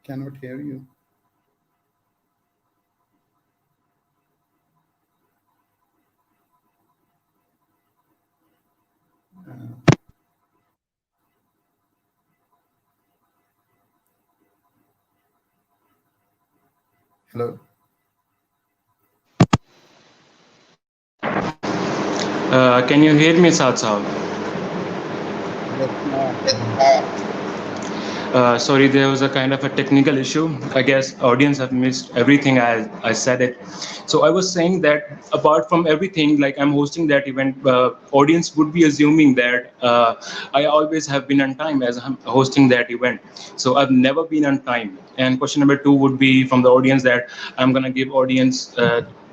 Cannot hear you. Hello. Can you hear me, Saad Saab? Yes, now I can Sorry, there was a kind of a technical issue. I guess audience have missed everything I said it. So I was saying that apart from everything, like I'm hosting that event, audience would be assuming that I always have been on time as I'm hosting that event. So I've never been on time. And question number two would be from the audience that I'm gonna give audience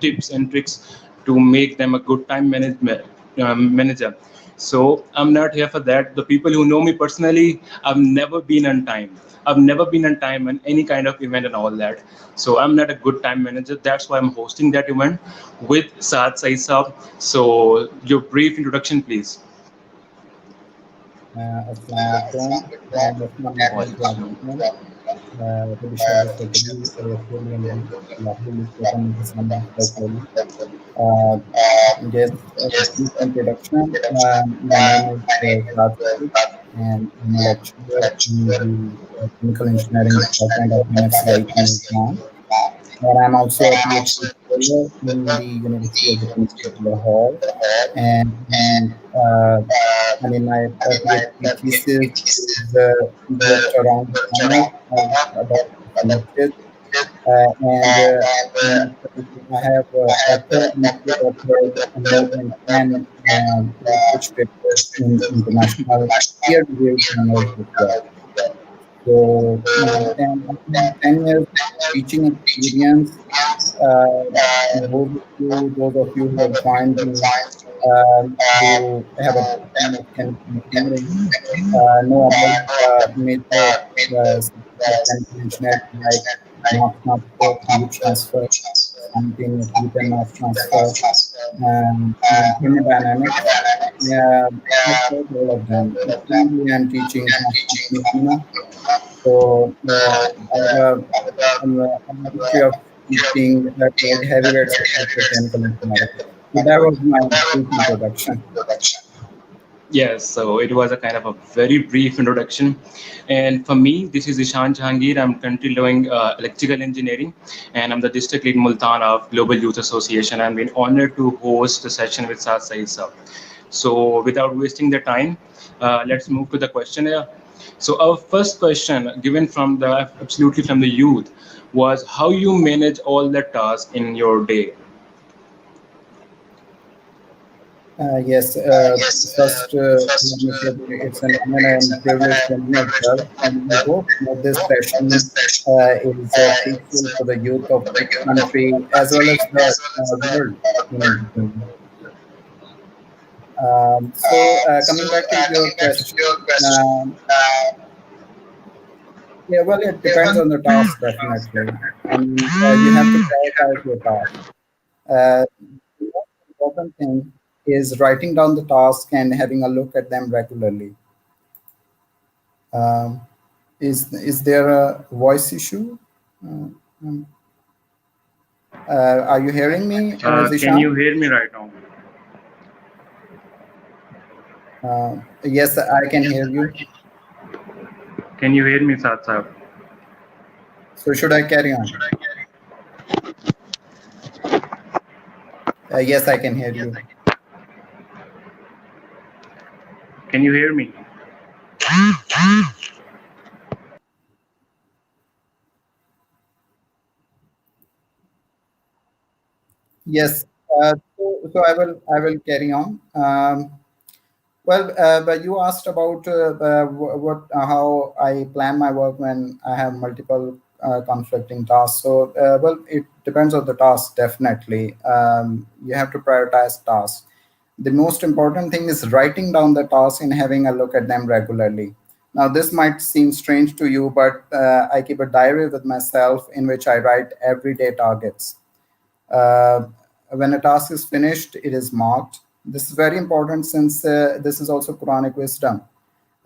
tips and tricks to make them a good time management manager. So I'm not here for that. The people who know me personally, I've never been on time. I've never been on time on any kind of event and all that. So I'm not a good time manager. That's why I'm hosting that event with Saad Saeed Saab. So your brief introduction, please. Assalamu alaikum. And it's my pleasure to welcome to the show for today. Really lovely spoken Islam virtually. Uh, yes, brief introduction. My name is Saad Saeed, and I'm a lecturer in the Chemical Engineering Department of MFCIT in Islam. And I'm also a PhD scholar in the University of the King's Lahore. And I mean, my PhD thesis is just around the corner, about to be selected. And I have authored and co-authored more than 10 research papers in international peer-reviewed journals as well. So, and I have 10 years teaching experience. Those of you who have joined me, who have a background of chemical engineering, know about major subjects of chemical engineering like mass transfer, heat transfer, simultaneous heat and mass transfer, thermodynamics. Yeah, I've taught all of them. Currently, I'm teaching mass now. So I'm a history of teaching quite heavyweight subjects of chemical engineering. So that was my brief introduction. Yes, so it was a kind of a very brief introduction. And for me, this is Ishan Jahangir. I'm currently doing electrical engineering, and I'm the district lead Multan of Global Youth Association. I'm been honored to host the session with Saad Saeed sir. So without wasting the time, let's move to the questionnaire. So our first question, given from the absolutely from the youth, was how you manage all the tasks in your day. Yes, first, let me say that it's an honor and privilege for me as well. And I hope that this session is fruitful for the youth of this country as well as the world in between. Coming back to your question, um, yeah, well, it depends on the task, definitely. I mean, you have to prioritize your task. The most important thing is writing down the task and having a look at them regularly. Um, is there a voice issue? Uh, um, are you hearing me, Can you Zishan? hear me right now? Yes, I can hear you. Can you hear me, Saad Saab? So should I carry on? Yes, I can hear you. Can you hear me? Yes. So I will carry on. Well, but you asked about how I plan my work when I have multiple conflicting tasks. So, well, it depends on the task, definitely. You have to prioritize tasks. The most important thing is writing down the tasks and having a look at them regularly. Now, this might seem strange to you, but I keep a diary with myself in which I write everyday targets. Uh, when a task is finished, it is marked. This is very important since this is also Quranic wisdom.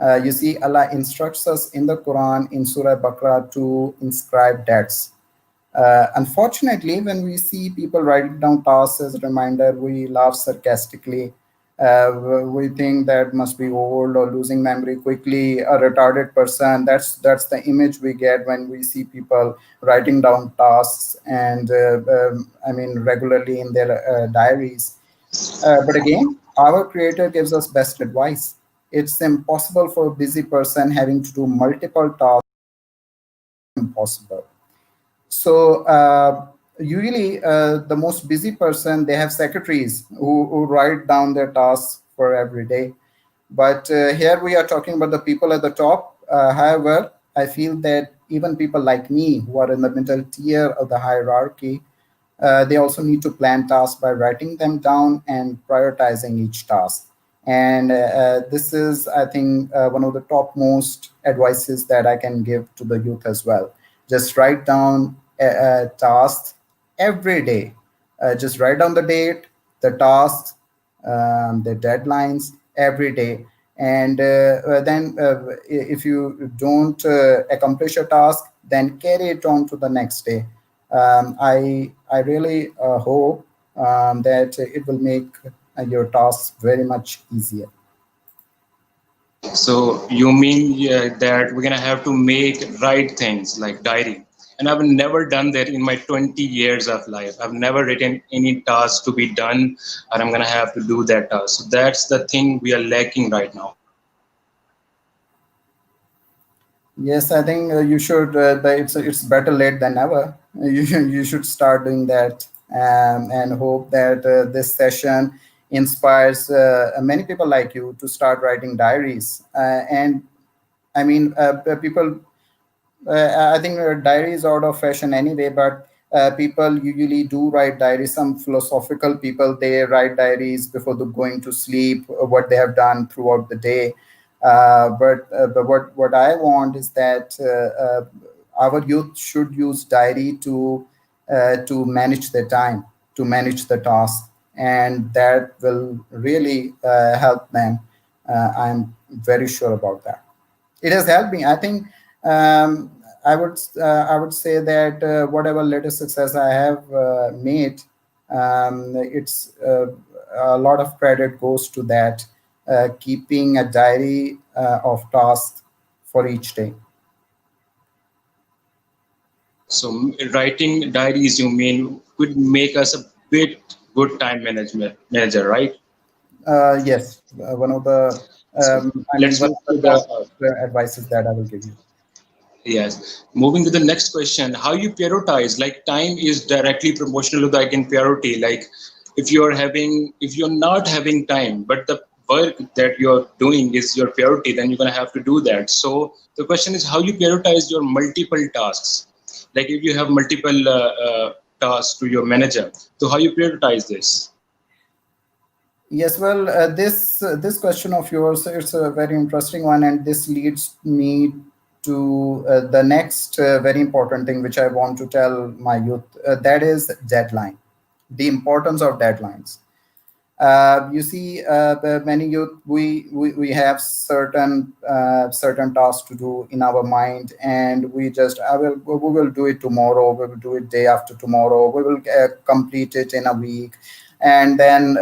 You see, Allah instructs us in the Quran in Surah Baqarah to inscribe debts. Unfortunately, when we see people writing down tasks as a reminder, we laugh sarcastically. We think that must be old or losing memory quickly, a retarded person. That's the image we get when we see people writing down tasks and I mean regularly in their diaries. But again, our creator gives us best advice. It's impossible for a busy person having to do multiple tasks impossible. So usually the most busy person, they have secretaries who write down their tasks for every day. But here we are talking about the people at the top. However, I feel that even people like me who are in the middle tier of the hierarchy, they also need to plan tasks by writing them down and prioritizing each task. And this is, I think, one of the topmost advices that I can give to the youth as well. Just write down tasks every day. Just write down the date, the tasks, the deadlines every day. And then, if you don't accomplish a task, then carry it on to the next day. I really hope that it will make your tasks very much easier. So you mean, yeah, that we're gonna have to make right things like diary. And I've never done that in my 20 years of life. I've never written any task to be done, and I'm gonna have to do that task. So that's the thing we are lacking right now. Yes, I think you should. It's better late than never. You should start doing that, and hope that this session inspires many people like you to start writing diaries. And I mean, people I think diary is out of fashion anyway, but people usually do write diaries. Some philosophical people, they write diaries before the going to sleep, what they have done throughout the day. But what I want is that our youth should use diary to manage their time, to manage the task, and that will really help them. I'm very sure about that. It has helped me. I think I would say that whatever latest success I have made, it's a lot of credit goes to that. Keeping a diary of tasks for each day. So writing diaries, you mean, could make us a bit good time management manager, right? Yes, one of the So I mean let's one move of the to top the advices that I will give you. yes. Moving to the next question, how you prioritize? Like time is directly proportional to like in priority. Like if you're not having time, but the work that you're doing is your priority, then you're gonna have to do that. So the question is how you prioritize your multiple tasks. Like if you have multiple tasks to your manager, so how you prioritize this? Yes, well, this question of yours, it's a very interesting one, and this leads me to the next very important thing which I want to tell my youth. That is deadline, the importance of deadlines. You see, many youth, we have certain tasks to do in our mind, and we will do it tomorrow. We will do it day after tomorrow. We will complete it in a week, and then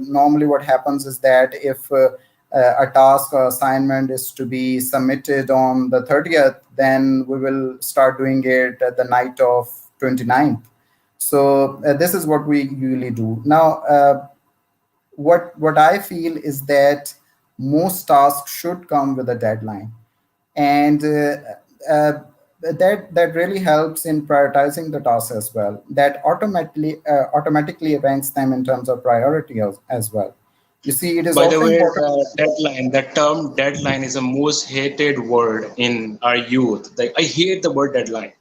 normally what happens is that if a task or assignment is to be submitted on the 30th, then we will start doing it at the night of 29th. So this is what we usually do now. What I feel is that most tasks should come with a deadline, and that really helps in prioritizing the tasks as well. That automatically ranks them in terms of priority as well. You see, it is By the also way, important. the term deadline is the most hated word in our youth. Like I hate the word deadline.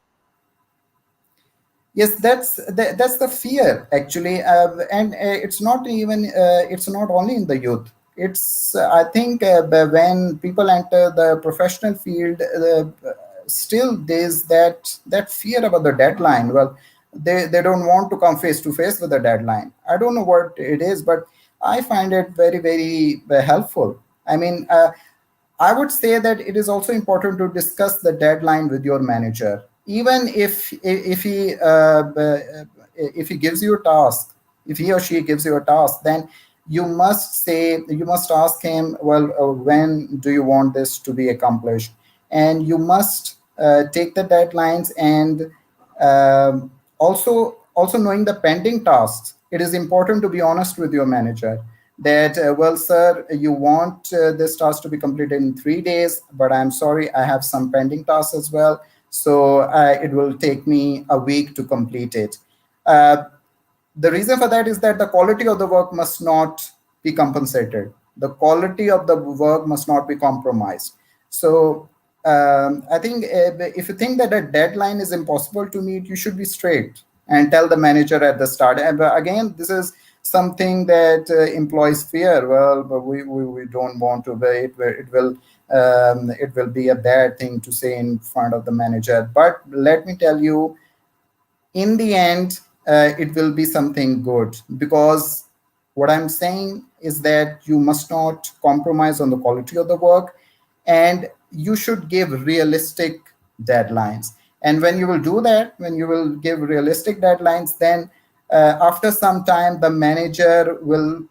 Yes, that's the fear actually, and it's not only in the youth. It's I think when people enter the professional field, still there's that fear about the deadline. Well, they don't want to come face to face with the deadline. I don't know what it is, but I find it very helpful. I mean. I would say that it is also important to discuss the deadline with your manager. Even if he gives you a task, if he or she gives you a task, then you must ask him, well, when do you want this to be accomplished? And you must take the deadlines, and also knowing the pending tasks, it is important to be honest with your manager that, well, sir, you want this task to be completed in 3 days, but I'm sorry, I have some pending tasks as well, so it will take me a week to complete it. uh, the reason for that is that the quality of the work must not be compensated. The quality of the work must not be compromised. So I think if you think that a deadline is impossible to meet, you should be straight and tell the manager at the start. And again, this is something that employees fear. Well, but we don't want to. But it will be a bad thing to say in front of the manager. But let me tell you, in the end, it will be something good, because what I'm saying is that you must not compromise on the quality of the work, and you should give realistic deadlines. And when you will do that, when you will give realistic deadlines, then after some time, the manager will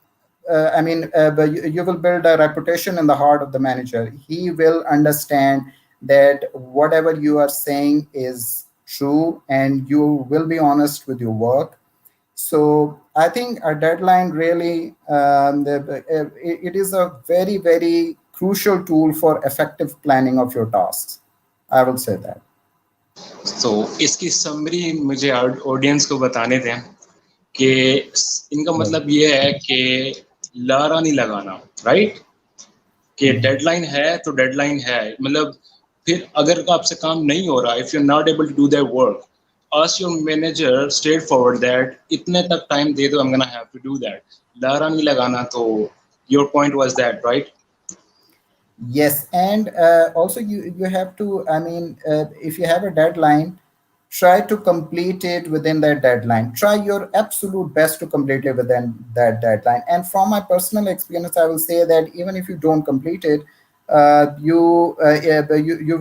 but you will build a reputation in the heart of the manager. He will understand that whatever you are saying is true, and you will be honest with your work. So I think a deadline really, it is a very, very crucial tool for effective planning of your tasks. I will say that. तो इसकी summary मुझे audience को बताने दें कि इनका Right. मतलब ये है कि लारा नहीं लगाना, राइट? कि Mhm. डेडलाइन है तो डेडलाइन है, मतलब फिर अगर आपसे काम नहीं हो रहा, if you are not able to do that work, ask your manager straightforward that इतने तक टाइम दे दो, I'm gonna have to do that. Lara नहीं लगाना, तो your point was that, right? Yes, and also you have to. I mean, if you have a deadline, try to complete it within that deadline. Try your absolute best to complete it within that deadline. And from my personal experience, I will say that even if you don't complete it, you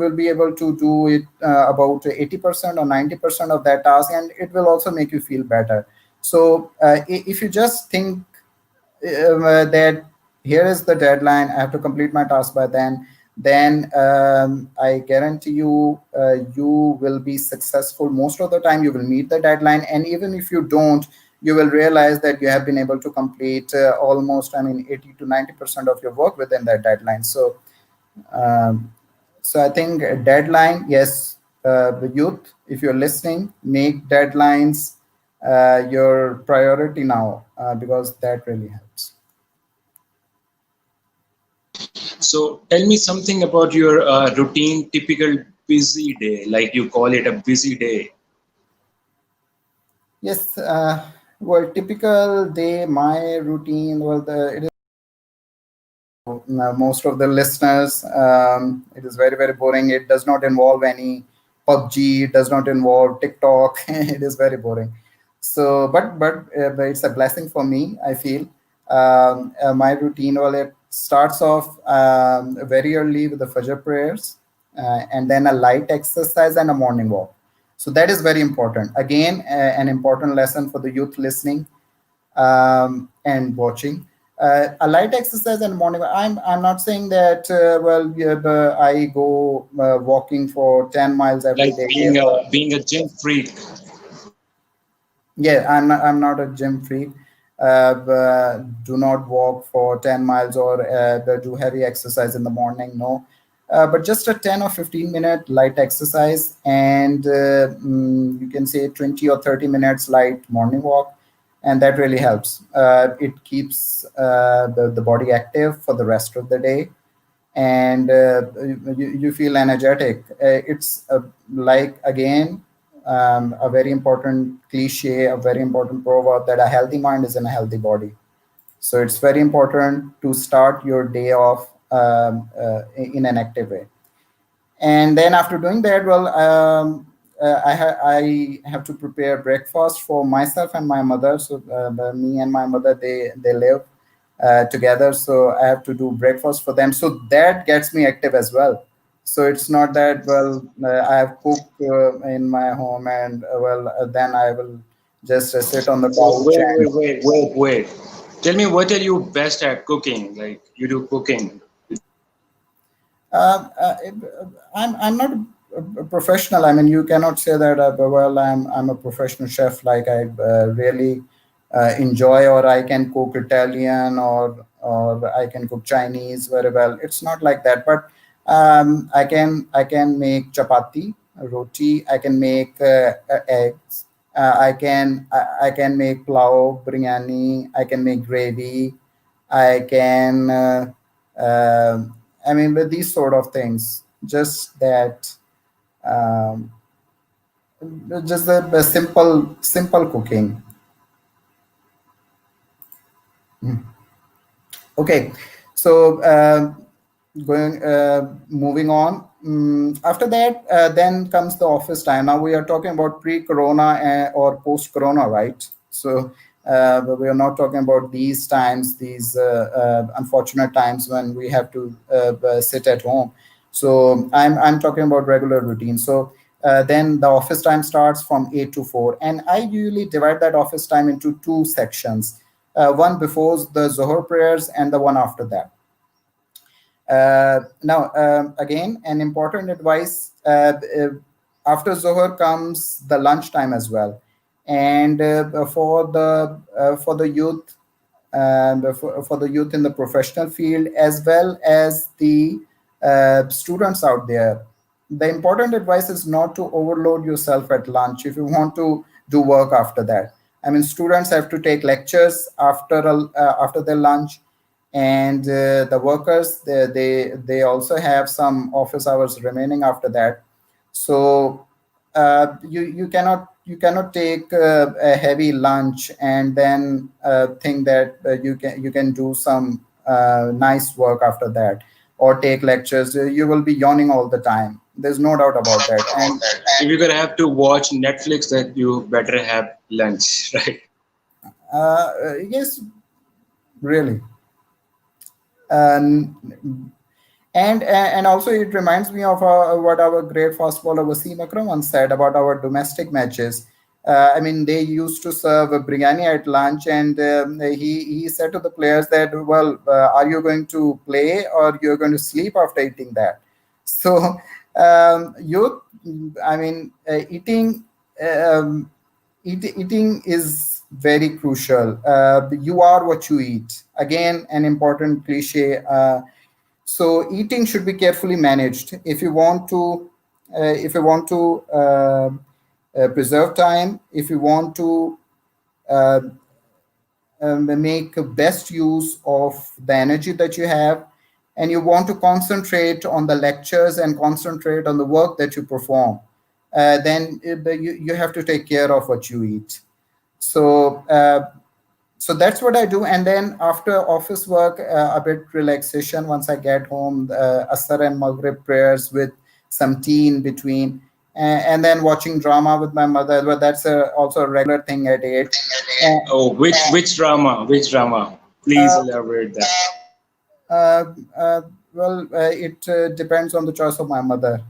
will be able to do it about 80% or 90% of that task, and it will also make you feel better. So if you just think that here is the deadline, I have to complete my task by then I guarantee you, you will be successful. Most of the time you will meet the deadline, and even if you don't, you will realize that you have been able to complete almost, I mean, 80 to 90% of your work within that deadline. Um, so I think a deadline, yes, the youth, if you're listening, make deadlines your priority now, because that really helps. So tell me something about your routine, typical busy day, like you call it a busy day. Yes, well, typical day, my routine, well, it is most of the listeners, it is very, very boring. It does not involve any PUBG, it does not involve TikTok. It is very boring. So, but it's a blessing for me, I feel. My routine, well, it starts off very early with the Fajr prayers, and then a light exercise and a morning walk. So that is very important. Again, an important lesson for the youth listening and watching. A light exercise in the morning. I'm not saying that. Well, yeah, but I go walking for 10 miles every Like day. being a gym freak. Yeah, I'm not a gym freak. But do not walk for 10 miles or do heavy exercise in the morning. No, but just a 10 or 15 minute light exercise, and you can say 20 or 30 minutes light morning walk, and that really helps. It keeps the body active for the rest of the day, and you feel energetic. It's like, again, a very important cliche, a very important proverb, that a healthy mind is in a healthy body. So it's very important to start your day off in an active way. And then after doing that, well, I have to prepare breakfast for myself and my mother. So me and my mother, they live. together. So I have to do breakfast for them. So that gets me active as well. So it's not that, well, I have cooked in my home and then I will just sit on the So couch and wait. Tell me, what are you best at cooking? Like you do cooking. Uh, uh, I'm not a professional. I mean, you cannot say that. I'm a professional chef. Like I really enjoy, or I can cook Italian, or I can cook Chinese very well. It's not like that. But I can make chapati, roti. I can make eggs. I can make pulao, biryani. I can make gravy. I can. I mean, with these sort of things, just that, um, just the simple cooking. Okay, so going moving on. After that, then comes the office time. Now we are talking about pre-corona or post-corona, right? So but we are not talking about these times, these unfortunate times when we have to sit at home. So I'm talking about regular routine. So then the office time starts from 8 to 4, and I usually divide that office time into two sections, one before the Zohar prayers and the one after that. Now, again, an important advice, after Zohar comes the lunchtime as well. And for the youth, for the youth in the professional field, as well as the students out there, the important advice is not to overload yourself at lunch if you want to do work after that. I mean, students have to take lectures after their lunch, and the workers, they also have some office hours remaining after that. So you cannot take a heavy lunch and then think that you can do some nice work after that, or take lectures. You will be yawning all the time. There's no doubt about that. And If you're gonna have to watch Netflix, then you better have lunch, right? yes, really. And and also it reminds me of what our great fast bowler Wasim Akram once said about our domestic matches. I mean, they used to serve a biryani at lunch, and he said to the players that, well, are you going to play or you're going to sleep after eating that? So, youth, I mean, eating is very crucial. You are what you eat. Again, an important cliche. So eating should be carefully managed if you want to preserve time, if you want to uh, make best use of the energy that you have, and you want to concentrate on the lectures and concentrate on the work that you perform, then you have to take care of what you eat. So that's what I do. And then after office work, a bit relaxation once I get home, Asr and Maghrib prayers with some tea in between, and then watching drama with my mother. But that's also a regular thing at 8. Uh, Oh, which drama? Which drama? Please uh, elaborate that. uh, uh, it depends on the choice of my mother.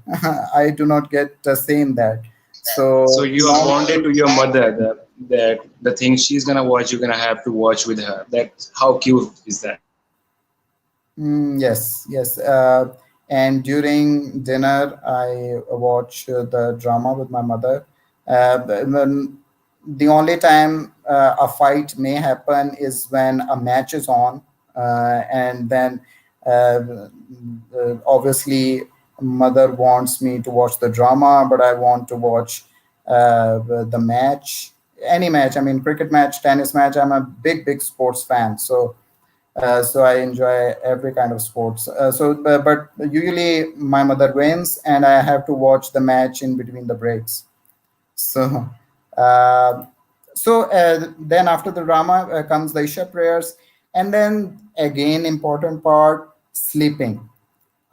I do not get the same that. So So you are bonded to your mother. That the thing she's gonna watch, you're gonna have to watch with her. That's how cute is that? Yes, yes. And during dinner, I watch the drama with my mother. The only time a fight may happen is when a match is on, and then obviously mother wants me to watch the drama, but I want to watch the match, any match. I mean, cricket match, tennis match. I'm a big sports fan, so I enjoy every kind of sports. But usually my mother wins, and I have to watch the match in between the breaks. So, uh, then after the drama comes the Isha prayers, and then again important part, sleeping.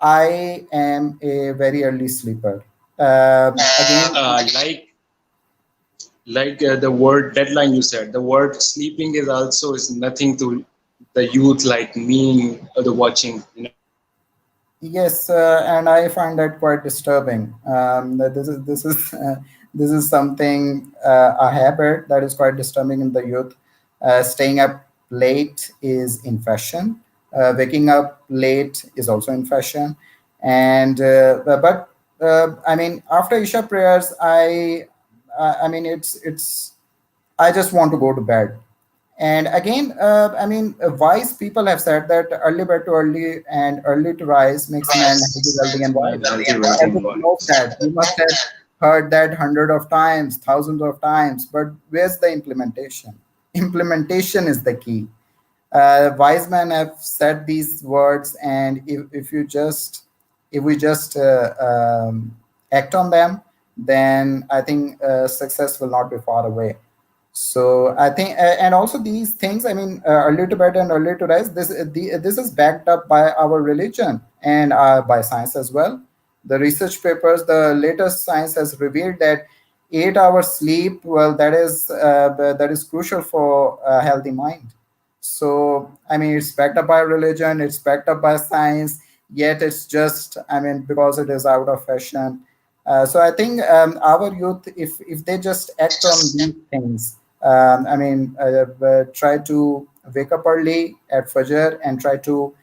I am a very early sleeper. Again, Like the word deadline you said. The word sleeping is also is nothing to the youth like me, the watching, you know. Yes, and I find that quite disturbing. That this is this is something a habit that is quite disturbing in the youth. Staying up late is in fashion. Waking up late is also in fashion, and but I mean, after Isha prayers, I mean, it's I just want to go to bed. And again, I mean, wise people have said that early bed to early and early to rise makes man healthy, wealthy, and Makes man wise. healthy, wealthy, and Everyone knows wise. that. You must have heard that hundred of times, thousands of times. But where's the implementation? Implementation is the key. Wise men have said these words, and if you just if we just act on them, then I think success will not be far away. So I think, and also these things. I mean, early to bed and early to rise. This is backed up by our religion and by science as well. The research papers, the latest science has revealed that 8 hours sleep. Well, that is crucial for a healthy mind. So I mean, it's backed up by religion. It's backed up by science. Yet it's just, I mean, because it is out of fashion. So I think our youth, if they just act on these things, I mean, try to wake up early at Fajr and try to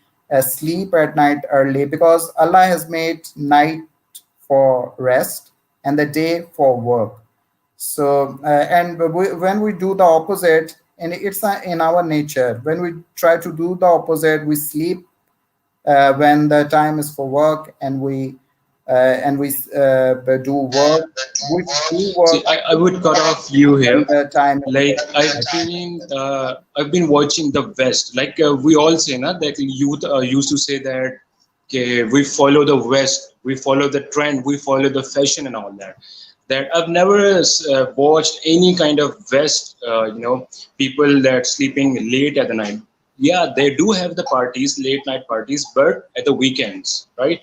sleep at night early, because Allah has made night for rest and the day for work. So, when we do the opposite, and it's in our nature, when we try to do the opposite, we sleep when the time is for work, and we do work. We do work See, I would cut off you when here. the time is Like for I've been watching the West. Like we all say, na, that youth used to say that okay, we follow the West, we follow the trend, we follow the fashion and all that. That I've never watched any kind of West, people that sleeping late at the night. Yeah, they do have the parties, late night parties, but at the weekends, right?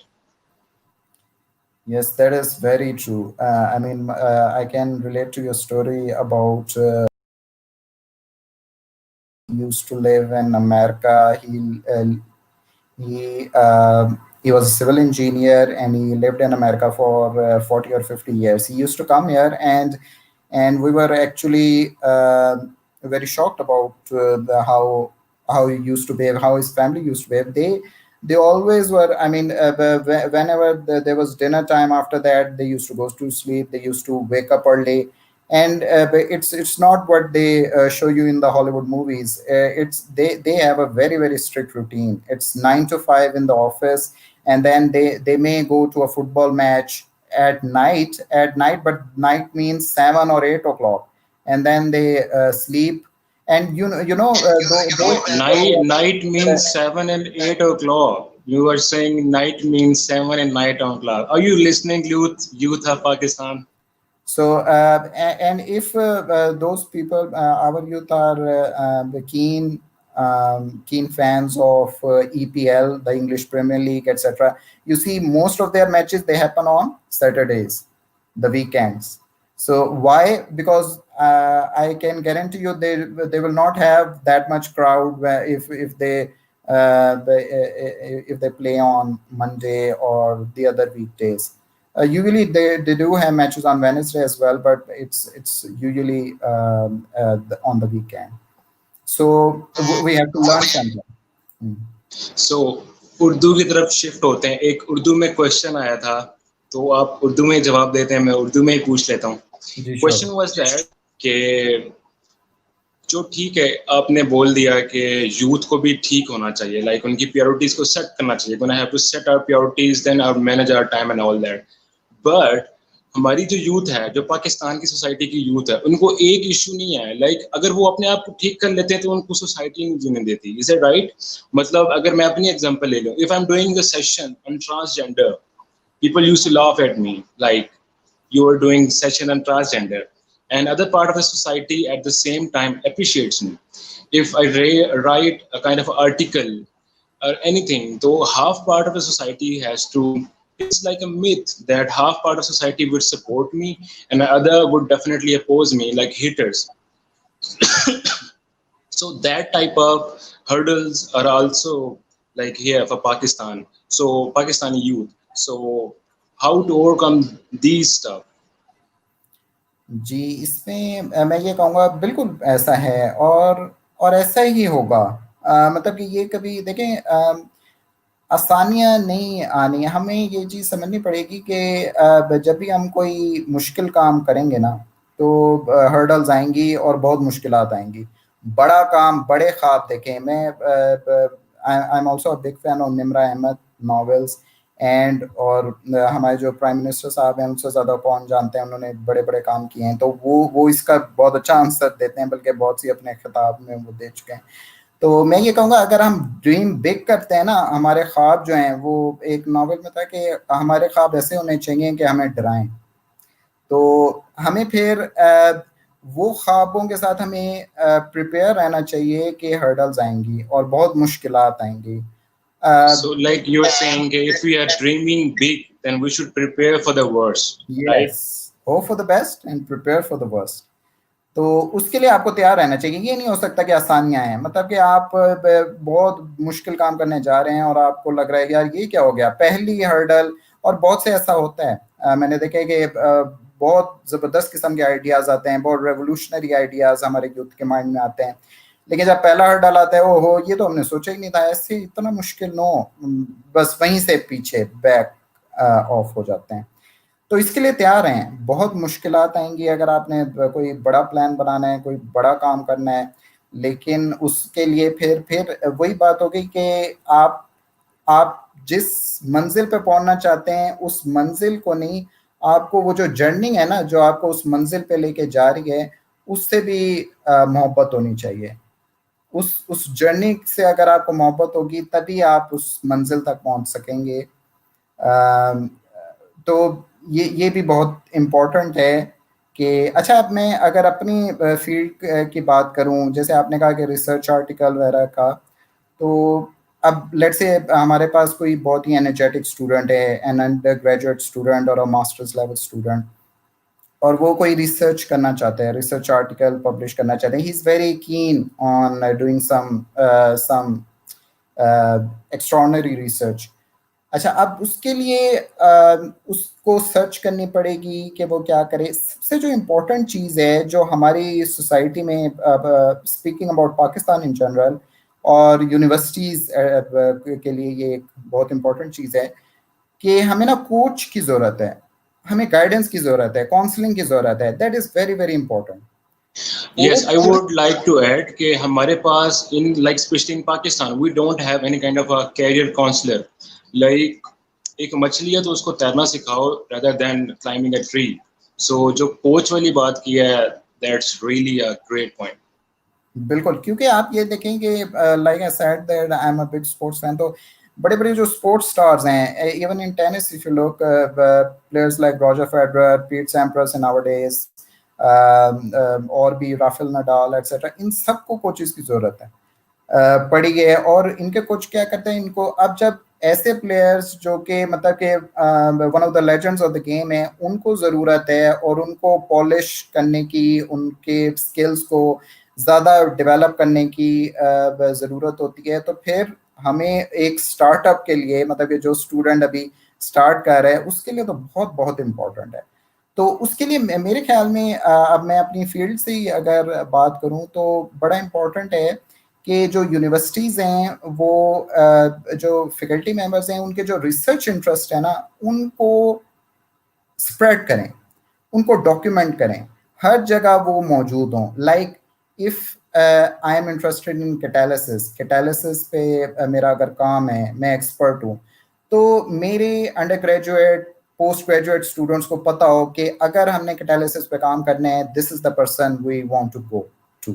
Yes, that is very true. I mean, I can relate to your story about used to live in America. He was a civil engineer, and he lived in America for 40 or 50 years. He used to come here, and we were actually very shocked about how he used to behave, how his family used to behave. They always were. I mean, whenever there was dinner time, after that they used to go to sleep. They used to wake up early, and but it's not what they show you in the Hollywood movies. It's they have a very strict routine. It's 9 to 5 in the office, and then they may go to a football match at night, but night means 7 or 8 o'clock, and then they sleep. And those people Night, who night are, means 7 and 8 o'clock. You are saying night means 7 and 9 o'clock. Are you listening, youth of Pakistan? so, and if those people, our youth are the keen fans of EPL, the English Premier League, etc. You see, most of their matches they happen on Saturdays, the weekends. So why? Because I can guarantee you they will not have that much crowd if they play on Monday or the other weekdays. Usually they do have matches on Wednesday as well, but it's usually on the weekend. So we have to learn from them. Hmm. सो उर्दू की तरफ shift होते हैं. एक उर्दू में question आया था, तो आप उर्दू में जवाब देते हैं, मैं उर्दू में ही पूछ लेता हूँ. जी, क्वेश्चन sure. वाज दैट कि जो ठीक है, आपने बोल दिया कि यूथ को भी ठीक होना चाहिए, लाइक उनकी प्रायोरिटीज को सेट करना चाहिए. When I have to set our priorities, then I manage our time and all that. But हमारी जो यूथ है, जो पाकिस्तान की सोसाइटी की यूथ है, उनको एक इशू नहीं है. लाइक अगर वो अपने आप को ठीक कर लेते हैं तो उनको सोसाइटी नहीं जीने देती. Is it right? मतलब अगर मैं अपनी एग्जांपल ले लूं, if I am doing a session on transgender, people used to laugh at me like you are doing session on transgender, and other part of the society at the same time appreciates me. If I write a kind of article or anything, though half part of the society has to, it's like a myth that half part of society would support me and the other would definitely oppose me, like haters. So that type of hurdles are also like here for Pakistan, so Pakistani youth. So how to overcome these stuff? جی اس میں میں یہ کہوں گا بالکل ایسا ہے، اور ایسا ہی ہوگا. مطلب کہ یہ کبھی دیکھیں آسانیاں نہیں آنی، ہمیں یہ چیز سمجھنی پڑے گی کہ جب بھی ہم کوئی مشکل کام کریں گے نا تو ہرڈلز آئیں گی اور بہت مشکلات آئیں گی. بڑا کام، بڑے خواب دیکھیں. میں I am also big fan of Nimra Ahmed novels and, اور ہمارے جو پرائم منسٹر صاحب ہیں ان سے زیادہ کون جانتے ہیں، انہوں نے بڑے بڑے کام کیے ہیں، تو وہ اس کا بہت اچھا آنسر دیتے ہیں، بلکہ بہت سی اپنے خطاب میں وہ دے چکے ہیں. تو میں یہ کہوں گا اگر ہم ڈریم بگ کرتے ہیں نا، ہمارے خواب جو ہیں، وہ ایک ناول میں تھا کہ ہمارے خواب ایسے ہونے چاہیے کہ ہمیں ڈرائیں. تو ہمیں پھر وہ خوابوں کے ساتھ ہمیں پریپیئر رہنا چاہیے کہ ہرڈلز آئیں گی اور بہت مشکلات آئیں گی. So like you're saying, if we are dreaming big, then we should prepare for the worst, right? Yes, hope for the best and prepare for the worst. تو اس کے لیے آپ کو تیار رہنا چاہیے. یہ نہیں ہو سکتا کہ آسانیاں ہیں، مطلب کہ آپ بہت مشکل کام کرنے جا رہے ہیں اور آپ کو لگ رہا ہے یار یہ کیا ہو گیا، پہلی ہرڈل. اور بہت سے ایسا ہوتا ہے، میں نے دیکھا ہے کہ بہت زبردست قسم کے آئیڈیاز آتے ہیں، بہت ریولوشنری آئیڈیاز ہمارے یوتھ کے مائنڈ میں آتے ہیں، لیکن جب پہلا ہرڈل آتا ہے، او ہو یہ تو ہم نے سوچا ہی نہیں تھا، ایسے اتنا مشکل نو، بس وہیں سے پیچھے بیک آف ہو جاتے ہیں. تو اس کے لیے تیار ہیں، بہت مشکلات آئیں گی اگر آپ نے کوئی بڑا پلان بنانا ہے، کوئی بڑا کام کرنا ہے. لیکن اس کے لیے پھر وہی بات ہوگی کہ آپ جس منزل پہ پہنچنا چاہتے ہیں اس منزل کو نہیں، آپ کو وہ جو جرنی ہے نا جو آپ کو اس منزل پہ لے کے جا رہی ہے، اس سے بھی محبت ہونی چاہیے. اس جرنی سے اگر آپ کو محبت ہوگی تبھی آپ اس منزل تک پہنچ سکیں گے. تو یہ بھی بہت امپورٹنٹ ہے کہ اچھا. اب میں اگر اپنی فیلڈ کی بات کروں، جیسے آپ نے کہا کہ ریسرچ آرٹیکل وغیرہ کا، تو اب لیٹ سے ہمارے پاس کوئی بہت ہی انرجیٹک اسٹوڈنٹ ہے، این انڈر گریجویٹ اسٹوڈنٹ اور ماسٹرز لیول اسٹوڈنٹ، اور وہ کوئی ریسرچ کرنا چاہتے ہیں، ریسرچ آرٹیکل پبلش کرنا چاہتے ہیں. He is very keen on doing some extraordinary research. اچھا، اب اس کے لیے اس کو سرچ کرنی پڑے گی کہ وہ کیا کرے. سب سے جو امپورٹنٹ چیز ہے جو ہماری سوسائٹی میں، speaking about Pakistan in general اور یونیورسٹیز کے لیے یہ ایک بہت امپورٹنٹ چیز ہے کہ ہمیں نا کوچ کی ضرورت ہے، ہمیں گائیڈنس کی ضرورت ہے، کاؤنسلنگ کی ضرورت ہے. That is very very important. Yes, I would like to add کہ ہمارے پاس in like especially in Pakistan we don't have any kind of a career counselor. Like ایک مچھلی ہے تو اس کو تیرنا سکھاؤ rather than climbing a tree. So جو coach والی بات کی ہے that's really a great point. بالکل، کیونکہ آپ یہ دیکھیں کہ like I said that I am a big sports fan. تو بڑے بڑے جو اسپورٹس اسٹارز ہیں، even in tennis if you look, players like Roger Federer, Pete Sampras in our days, اور بھی رافیل نڈال ایٹسیٹرا، ان سب کو کوچز کی ضرورت ہے پڑی ہے. اور ان کے کوچ کیا کرتے ہیں ان کو، اب جب ایسے پلیئرز جو کہ مطلب کہ one of the legends of the game ہے، ان کو ضرورت ہے اور ان کو پالش کرنے کی، ان کے اسکلز کو زیادہ ڈیولپ کرنے کی ضرورت ہوتی ہے. تو پھر ہمیں ایک اسٹارٹ اپ کے لیے، مطلب کہ جو اسٹوڈنٹ ابھی اسٹارٹ کر رہا ہے اس کے لیے تو بہت بہت امپورٹنٹ ہے. تو اس کے لیے میرے خیال میں، اب میں اپنی فیلڈ سے ہی اگر بات کروں تو بڑا امپورٹنٹ ہے کہ جو یونیورسٹیز ہیں، وہ جو فیکلٹی ممبرز ہیں، ان کے جو ریسرچ انٹرسٹ ہے نا، ان کو اسپریڈ کریں، ان کو ڈاکیومنٹ کریں، ہر جگہ وہ موجود ہوں. Like if I am interested in catalysis پہ میرا اگر کام ہے، میں ایکسپرٹ ہوں، تو میرے under graduate post graduate students کو پتہ ہو کہ اگر ہم نے کیٹالسس پہ کام کرنا ہے، this is the person we want to go to.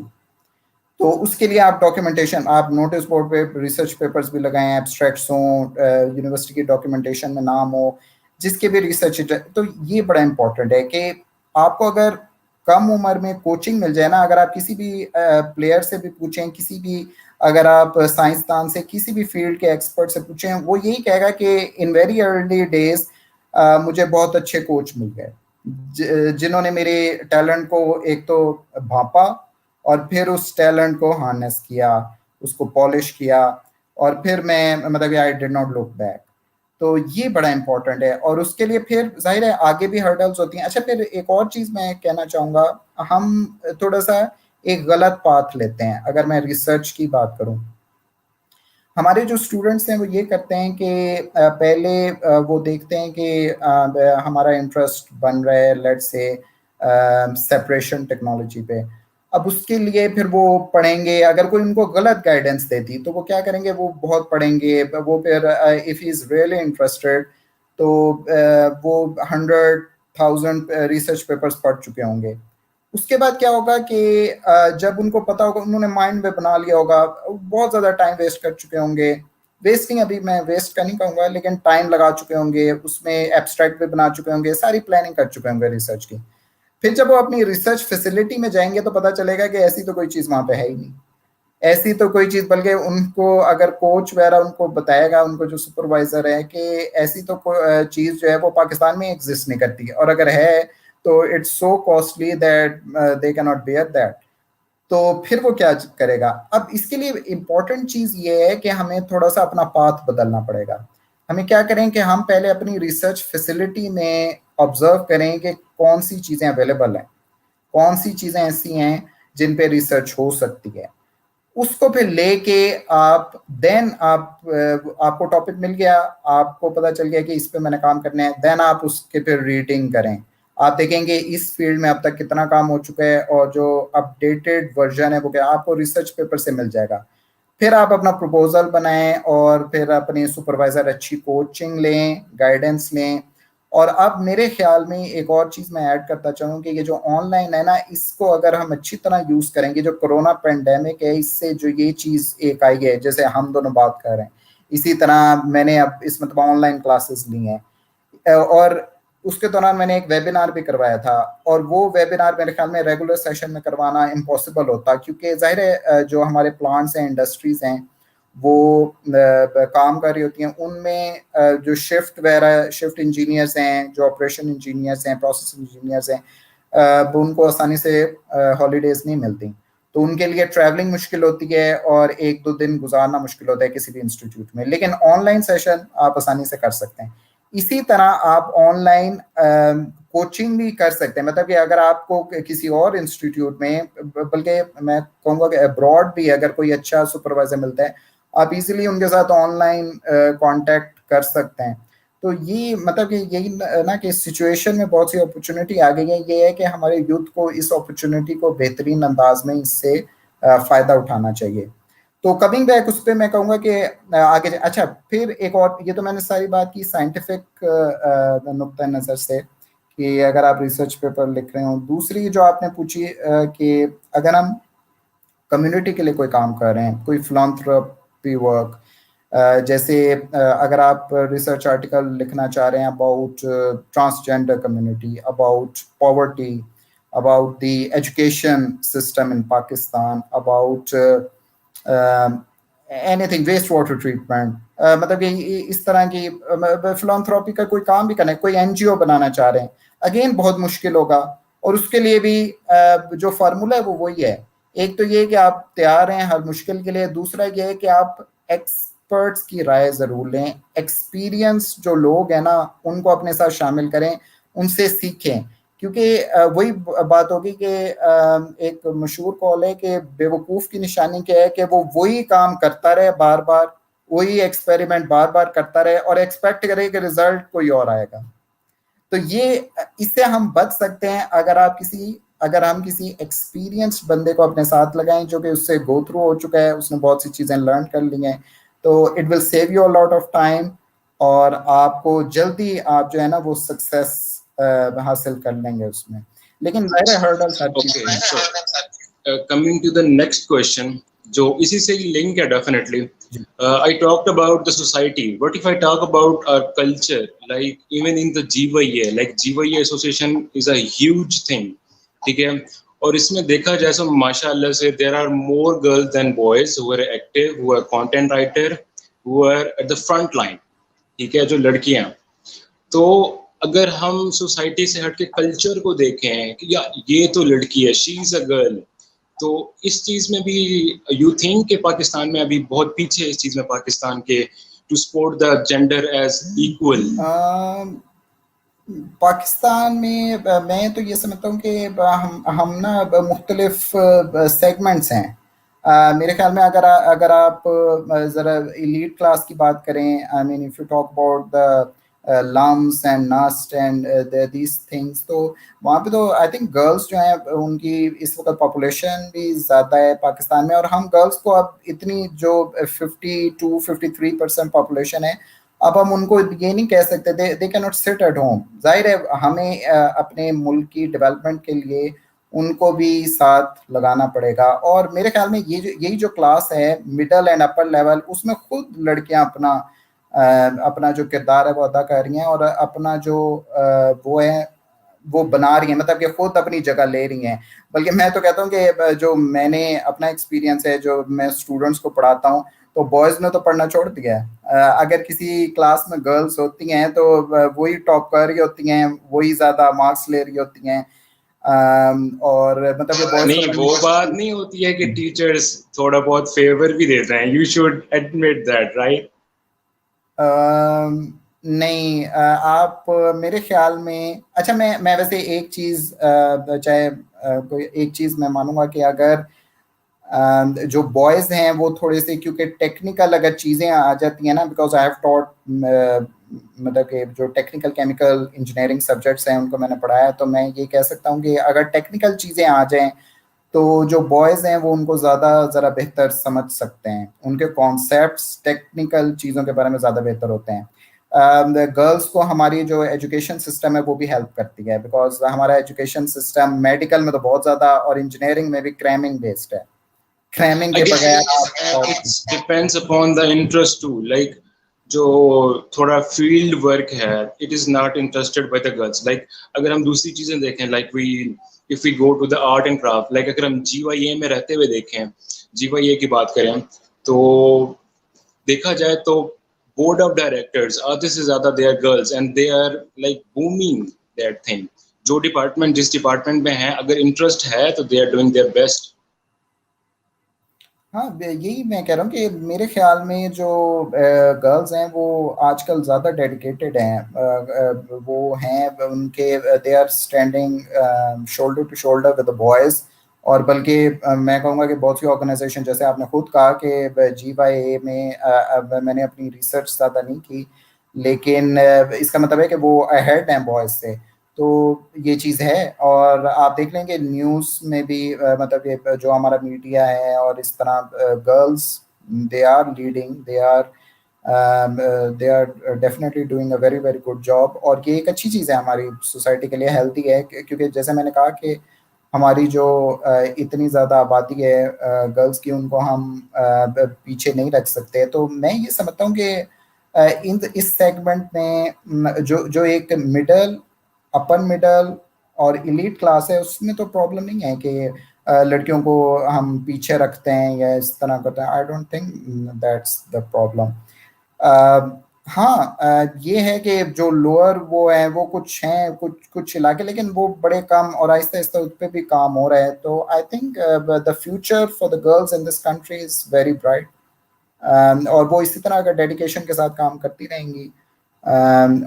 تو اس کے لیے آپ ڈاکیومنٹیشن، آپ نوٹس بورڈ پہ ریسرچ پیپرز بھی لگائیں، ایبسٹریکٹس ہوں، یونیورسٹی کی ڈاکیومنٹیشن میں نام ہو جس کے بھی ریسرچ. تو یہ بڑا امپورٹنٹ ہے کہ آپ کو اگر کم عمر میں کوچنگ مل جائے نا، اگر آپ کسی بھی پلیئر سے بھی پوچھیں، کسی بھی اگر آپ سائنسدان سے، کسی بھی فیلڈ کے ایکسپرٹ سے پوچھیں، وہ یہی کہے گا کہ ان ویری ارلی ڈیز مجھے بہت اچھے کوچ مل گئے جنہوں نے میرے ٹیلنٹ کو ایک تو بھانپا اور پھر اس ٹیلنٹ کو ہارنس کیا, اس کو پالش کیا, اور پھر میں مطلب آئی ڈڈ ناٹ لک بیک. تو یہ بڑا امپورٹنٹ ہے, اور اس کے لیے پھر ظاہر ہے آگے بھی ہرڈلس ہوتی ہیں. اچھا پھر ایک اور چیز میں کہنا چاہوں گا, ہم تھوڑا سا ایک غلط پاتھ لیتے ہیں. اگر میں ریسرچ کی بات کروں, ہمارے جو اسٹوڈنٹس ہیں وہ یہ کرتے ہیں کہ پہلے وہ دیکھتے ہیں کہ ہمارا انٹرسٹ بن رہا ہے لیٹ سے سیپریشن ٹیکنالوجی پہ. اب اس کے لیے پھر وہ پڑھیں گے, اگر کوئی ان کو غلط گائیڈنس دیتی تو وہ کیا کریں گے, وہ بہت پڑھیں گے. وہ پھر if he is really interested تو وہ 100,000 ریسرچ پیپرز پڑھ چکے ہوں گے. اس کے بعد کیا ہوگا کہ جب ان کو پتا ہوگا, انہوں نے مائنڈ میں بنا لیا ہوگا, بہت زیادہ ٹائم ویسٹ کر چکے ہوں گے. ویسٹنگ ابھی میں ویسٹ کا نہیں کہوں گا, لیکن ٹائم لگا چکے ہوں گے, اس میں ایبسٹریکٹ بھی بنا چکے ہوں گے, ساری پلاننگ کر چکے ہوں گے ریسرچ کی. پھر جب وہ اپنی ریسرچ فیسلٹی میں جائیں گے تو پتا چلے گا کہ ایسی تو کوئی چیز وہاں پہ ہے ہی نہیں, ایسی تو کوئی چیز. بلکہ ان کو اگر کوچ وغیرہ ان کو بتائے گا, ان کو جو سپروائزر ہے, کہ ایسی تو چیز جو ہے وہ پاکستان میں ایگزسٹ نہیں کرتی, اور اگر ہے تو it's so costly that they کی ناٹ بیئر دیٹ. تو پھر وہ کیا کرے گا؟ اب اس کے لیے امپورٹنٹ چیز یہ ہے کہ ہمیں تھوڑا سا اپنا پاتھ بدلنا پڑے گا. ہمیں کیا کریں کہ ہم پہلے اپنی ریسرچ فیسلٹی میں آبزرو کریں کہ کون سی چیزیں اویلیبل ہیں, کون سی چیزیں ایسی ہیں جن پہ ریسرچ ہو سکتی ہے. اس کو پھر لے کے آپ آپ کو ٹاپک مل گیا, آپ کو پتا چل گیا کہ اس پہ میں نے کام کرنا ہے, دین آپ اس کے پھر ریڈنگ کریں. آپ دیکھیں گے اس فیلڈ میں اب تک کتنا کام ہو چکا ہے, اور جو اپڈیٹڈ ورژن ہے وہ کیا آپ کو ریسرچ پیپر سے مل جائے گا. پھر آپ اپنا پروپوزل بنائیں, اور پھر اپنے سپروائزر اچھی کوچنگ لیں, گائیڈنس لیں. اور اب میرے خیال میں ایک اور چیز میں ایڈ کرتا چاہوں کہ یہ جو آن لائن ہے نا, اس کو اگر ہم اچھی طرح یوز کریں گے, جو کرونا پینڈیمک ہے اس سے جو یہ چیز ایک آئی ہے, جیسے ہم دونوں بات کر رہے ہیں, اسی طرح میں نے اب اس مطلب آن لائن کلاسز لی ہیں, اور اس کے دوران میں نے ایک ویبینار بھی کروایا تھا. اور وہ ویبینار میرے خیال میں ریگولر سیشن میں کروانا امپاسبل ہوتا, کیونکہ ظاہر ہے جو ہمارے پلانٹس ہیں, انڈسٹریز ہیں, وہ کام کر رہی ہوتی ہیں. ان میں جو شفٹ انجینئرس ہیں, جو آپریشن انجینئرس ہیں, پروسیس انجینئرس ہیں, ان کو آسانی سے ہالیڈیز نہیں ملتی, تو ان کے لیے ٹریولنگ مشکل ہوتی ہے, اور 1-2 دن گزارنا مشکل ہوتا ہے کسی بھی انسٹیٹیوٹ میں. لیکن آن لائن سیشن آپ آسانی سے کر سکتے ہیں. اسی طرح آپ آن لائن کوچنگ بھی کر سکتے ہیں. مطلب کہ اگر آپ کو کسی اور انسٹیٹیوٹ میں, بلکہ میں کہوں گا کہ ابراڈ بھی اگر کوئی اچھا سپروائزر ملتا ہے, آپ ایزیلی ان کے ساتھ آن لائن کانٹیکٹ کر سکتے ہیں. تو یہ مطلب کہ یہی نا کہ سچویشن میں بہت سی اپرچونیٹی آ گئی ہے. یہ ہے کہ ہمارے یوتھ کو اس اپرچونیٹی کو بہترین انداز میں اس سے فائدہ اٹھانا چاہیے. تو کمنگ بیک اس پہ میں کہوں گا کہ آگے اچھا پھر ایک اور, یہ تو میں نے ساری بات کی سائنٹیفک نقطۂ نظر سے کہ اگر آپ ریسرچ پیپر لکھ رہے ہوں. دوسری جو آپ نے پوچھی کہ اگر ہم کمیونٹی کے لیے کوئی کام کر رہے ہیں, کوئی فلانتھروپی ورک, جیسے اگر آپ ریسرچ آرٹیکل لکھنا چاہ رہے ہیں about transgender community, about poverty, about the education system in Pakistan, about anything, waste water treatment, مطلب کہ اس طرح کی فلانتھروپی کا کوئی کام بھی کرنا ہے, کوئی این جی او بنانا چاہ رہے ہیں, اگین بہت مشکل ہوگا. اور اس کے لیے بھی جو فارمولا ہے وہ وہی ہے. ایک تو یہ کہ آپ تیار ہیں ہر مشکل کے لیے, دوسرا یہ ہے کہ آپ ایکسپرٹس کی رائے ضرور لیں, ایکسپیرینس جو لوگ ہیں نا ان کو اپنے ساتھ شامل کریں, ان سے سیکھیں. کیونکہ وہی بات ہوگی کہ ایک مشہور قول ہے کہ بے وقوف کی نشانی کیا ہے کہ وہ وہی کام کرتا رہے بار بار, وہی ایکسپیریمنٹ بار بار کرتا رہے, اور ایکسپیکٹ کرے کہ رزلٹ کوئی اور آئے گا. تو یہ اس سے ہم بچ سکتے ہیں اگر ہم کسی ایکسپیرینسڈ بندے کو اپنے ساتھ لگائیں, جو کہ اس سے گو تھرو ہو چکا ہے, اس نے بہت سی چیزیں لرن کر لی ہیں. تو it will save you a lot of time, اور آپ کو جلدی آپ جو ہے نا وہ سکسیس حاصل کر لیں گے اس میں. لیکن ظاہر ہرڈل ہر چیز Okay, so coming to the next question, جو اسی سے لنک ہے definitely. I talked about the society. What if I talk about our culture? Like even in the GYA, like GYA association is a huge thing. ٹھیک ہے, اور اس میں دیکھا جائے تو ماشاء اللہ سے there are more girls than boys who are active, who are content writer, who are at the front line. ٹھیک ہے, جو لڑکیاں. تو اگر ہم سوسائٹی سے ہٹ کے کلچر کو دیکھیں کہ یہ تو لڑکی ہے, شی از اے گرل, تو اس چیز میں بھی یو تھنک کہ پاکستان میں ابھی بہت پیچھے ہے اس چیز میں پاکستان کے to support the gender as equal. Pakistan میں میں تو یہ سمجھتا ہوں کہ ہم نا مختلف سیگمنٹس ہیں. میرے خیال میں اگر آپ ذرا ایلیٹ کلاس کی بات کریں, I mean if you talk about the LUMS and NUST and these things, تو وہاں پہ تو آئی تھنک گرلس جو ہیں ان کی اس وقت پاپولیشن بھی زیادہ ہے پاکستان میں, اور ہم گرلس کو اب اتنی جو 52-53% پاپولیشن ہے, اب ہم ان کو یہ نہیں کہہ سکتے دے کی ناٹ سٹ ایٹ ہوم. ظاہر ہے ہمیں اپنے ملک کی ڈیولپمنٹ کے لیے ان کو بھی ساتھ لگانا پڑے گا, اور میرے خیال میں یہی جو کلاس ہے مڈل اینڈ اپر لیول, اس میں خود لڑکیاں اپنا جو کردار ہے وہ ادا کر رہی ہیں, اور اپنا جو وہ ہے وہ بنا رہی ہیں, مطلب کہ خود اپنی جگہ لے رہی ہیں. بلکہ میں تو کہتا ہوں کہ جو میں نے اپنا ایکسپیرینس ہے, جو میں اسٹوڈنٹس کو پڑھاتا ہوں, تو بوائز نے تو پڑھنا چھوڑ دیا ہے. اگر کسی کلاس میں گرلس ہوتی ہیں تو وہی ٹاپ کر رہی ہوتی ہیں, وہی زیادہ مارکس لے رہی ہوتی ہیں, اور مطلب کہ بوائز کو نہیں, وہ بات نہیں ہوتی ہے کہ ٹیچرز تھوڑا بہت فیور بھی دیتے ہیں. You should admit that, right? نہیں, آپ میرے خیال میں, اچھا میں ویسے ایک چیز چاہے کوئی ایک چیز میں مانوں گا کہ اگر جو بوائز ہیں وہ تھوڑے سے, کیونکہ ٹیکنیکل اگر چیزیں آ جاتی ہیں نا, بیکاز آئی ہیو ٹاٹ مطلب کہ جو ٹیکنیکل کیمیکل انجینئرنگ سبجیکٹس ہیں ان کو میں نے پڑھایا ہے, تو میں یہ کہہ سکتا ہوں کہ اگر ٹیکنیکل چیزیں آ جائیں تو جو بوائز ہیں وہ ان کو زیادہ ذرا بہتر سمجھ سکتے ہیں, ان کے کانسیپٹس ٹیکنیکل چیزوں کے بارے میں زیادہ بہتر ہوتے ہیں. گرلس کو ہماری جو ایجوکیشن سسٹم ہے وہ بھی ہیلپ کرتی ہے, بیکاز ہمارا ایجوکیشن سسٹم میڈیکل میں تو بہت زیادہ, اور انجینئرنگ میں بھی کریمنگ بیسڈ ہے. کریمنگ کے بغیر it's depends upon the interest to, like جو تھوڑا فیلڈ ورک ہے, it is not interested by the girls. Like اگر ہم دوسری چیزیں دیکھیں, like if we go to the art and craft, like اگر ہم جی وائی اے میں رہتے ہوئے دیکھیں, جی وائی اے کی بات کریں, تو دیکھا جائے تو بورڈ آف ڈائریکٹرز آدھے سے زیادہ they are girls, and they are like booming that thing. جو ڈپارٹمنٹ جس ڈپارٹمنٹ میں ہیں, اگر انٹرسٹ ہے تو they are doing their best. ہاں, یہی میں کہہ رہا ہوں کہ میرے خیال میں جو گرلز ہیں وہ آج کل زیادہ ڈیڈیکیٹڈ ہیں, وہ ہیں ان کے they are standing shoulder to shoulder with the boys. اور بلکہ میں کہوں گا کہ بہت سی آرگنائزیشن, جیسے آپ نے خود کہا کہ جی وائی اے میں نے اپنی ریسرچ زیادہ نہیں کی, لیکن اس کا مطلب ہے کہ وہ اہیڈ ہیں بوائز سے, تو یہ چیز ہے. اور آپ دیکھ لیں کہ نیوز میں بھی مطلب کہ جو ہمارا میڈیا ہے, اور اس طرح girls they are leading, they are definitely doing a very very good job. اور یہ ایک اچھی چیز ہے ہماری سوسائٹی کے لیے, ہیلتھی ہے, کیونکہ جیسے میں نے کہا کہ ہماری جو اتنی زیادہ آبادی ہے گرلس کی, ان کو ہم پیچھے نہیں رکھ سکتے. تو میں یہ سمجھتا ہوں کہ اس سیگمنٹ میں جو ایک مڈل, اپر مڈل اور ایلیٹ کلاس ہے, اس میں تو پرابلم نہیں ہے کہ لڑکیوں کو ہم پیچھے رکھتے ہیں یا اس طرح کرتے ہیں. I don't think that's the problem. ہاں, یہ ہے کہ جو لوور وہ ہیں وہ کچھ ہیں, کچھ علاقے, لیکن وہ بڑے کم, اور آہستہ آہستہ اس پہ بھی کام ہو رہا ہے. تو I think the future for the girls in this country is very bright, اور وہ اسی طرح اگر ڈیڈیکیشن کے ساتھ کام کرتی رہیں گی,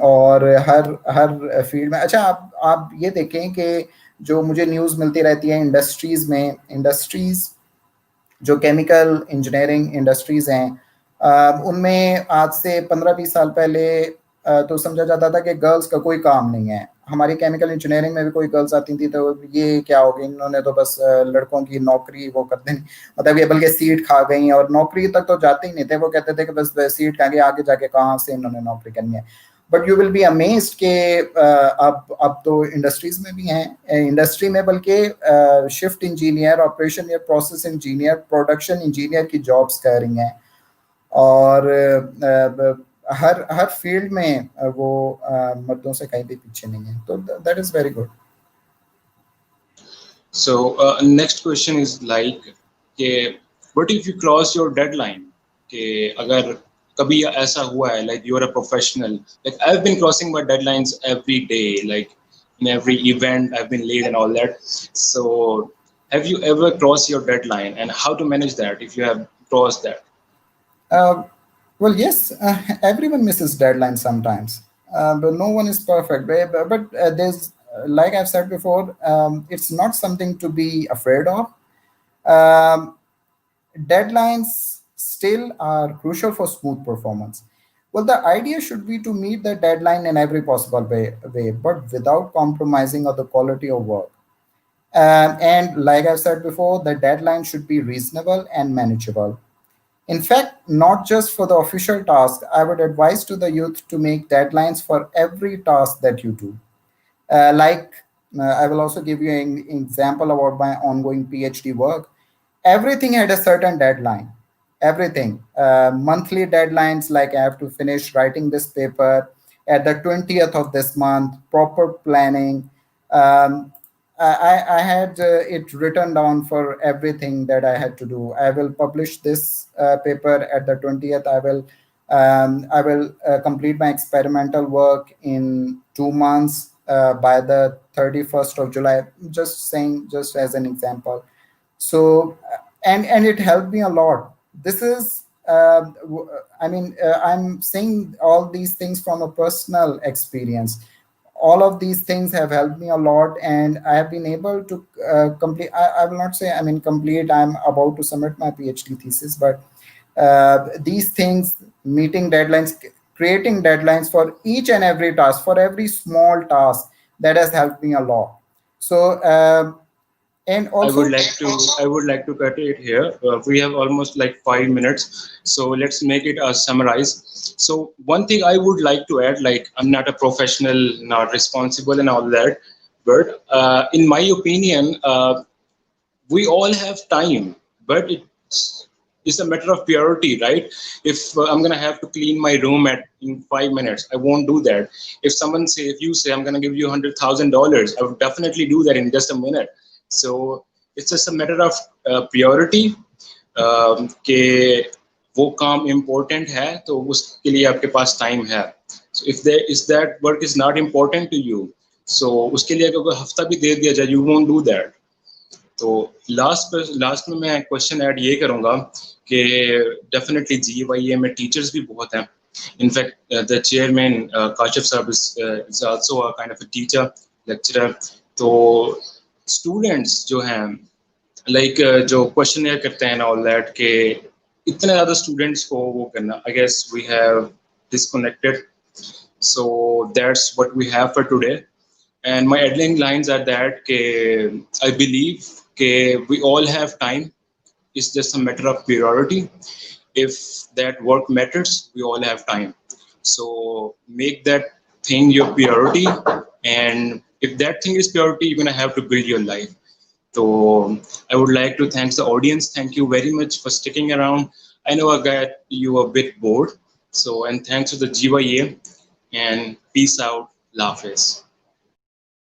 اور ہر فیلڈ میں. اچھا, آپ یہ دیکھیں کہ جو مجھے نیوز ملتی رہتی ہے انڈسٹریز جو کیمیکل انجینئرنگ انڈسٹریز ہیں, ان میں آج سے 15-20 سال پہلے تو سمجھا جاتا تھا کہ گرلس کا کوئی کام نہیں ہے. ہماری کیمیکل انجینئرنگ میں بھی کوئی گرلس آتی تھی تو یہ کیا ہو گئی, انہوں نے تو بس لڑکوں کی نوکری وہ کرتے ہیں, مطلب یہ بلکہ سیٹ کھا گئی, اور نوکری تک تو جاتے ہی نہیں تھے. وہ کہتے تھے کہ بس سیٹ کھا گئی, آگے جا کے کہاں سے انہوں نے نوکری کرنی ہے. But you will be amazed کہ اب تو انڈسٹریز میں بھی ہیں, انڈسٹری میں بلکہ شفٹ انجینئر, آپریشن یا پروسیس انجینئر, پروڈکشن انجینئر کی جابس کر رہی ہیں, اور ہر فیلڈ میں وہ مردوں سے کہیں بھی پیچھے نہیں ہیں. تو that is very good. So next question is like کہ what if you cross your deadline, کہ اگر کبھی ایسا ہوا ہے, like you are a professional, like I've been crossing my deadlines every day, like in every event I've been late and all that. So Have you ever crossed your deadline, and how to manage that if you have crossed that? Uh, well, yes, everyone misses deadlines sometimes, but no one is perfect. But there's, like I've said before, it's not something to be afraid of. Um, Deadlines still are crucial for smooth performance. Well, the idea should be to meet the deadline in every possible way, but without compromising on the quality of work. And like I said before, the deadline should be reasonable and manageable. In fact, not just for the official task, I would advise to the youth to make deadlines for every task that you do. Like, I will also give you an example about my ongoing PhD work. Everything had a certain deadline. Everything. Monthly deadlines, like I have to finish writing this paper at the 20th of this month, proper planning. Um, I had it written down for everything that I had to do. I will publish this paper at the 20th. I will complete my experimental work in 2 months by the 31st of July. Just saying, just as an example. So, and it helped me a lot. This is, I mean, I'm saying all these things from a personal experience. All of these things have helped me a lot, and I have been able to complete. I will not say I mean complete. I'm about to submit my PhD thesis, but these things, meeting deadlines, creating deadlines for each and every task, for every small task, that has helped me a lot. So, and I would also, like to I would like to cut it here. We have almost like 5 minutes, so let's make it a summarize. So one thing I would like to add, like I'm not a professional, not responsible, and all that, but in my opinion, we all have time, but it's a matter of priority, right? If I'm gonna have to clean my room at in 5 minutes, I won't do that. If you say I'm gonna give you $100,000, I would definitely do that in just a minute. So it's just a matter of priority. कि वो काम important है तो उसके लिए आपके पास time है. So if there is that work is not important to you, so उसके लिए अगर कोई हफ्ता भी दे दिया जाए, you won't do that. तो लास्ट में मैं क्वेश्चन ऐड ये करूंगा कि डेफिनेटली जीवाईए में टीचर्स भी बहुत हैं. इनफैक्ट द चेयरमैन काशिफ साहब is also a kind of a teacher, lecturer. तो स्टूडेंट्स जो हैं, लाइक जो क्वेश्चन करते हैं ऑल दैट के इतने ज़्यादा स्टूडेंट्स को वो करना, I guess we have disconnected. So that's what we have for today. And my headline lines are that I believe we all have time. It's just a matter of priority. If that work matters, we all have time. So make that thing your priority. And if that thing is priority, you're going to have to build your life. So I would like to thank the audience. Thank you very much for sticking around. I know I got you a bit bored. So, and thanks to the GYA, and peace out. Lafis.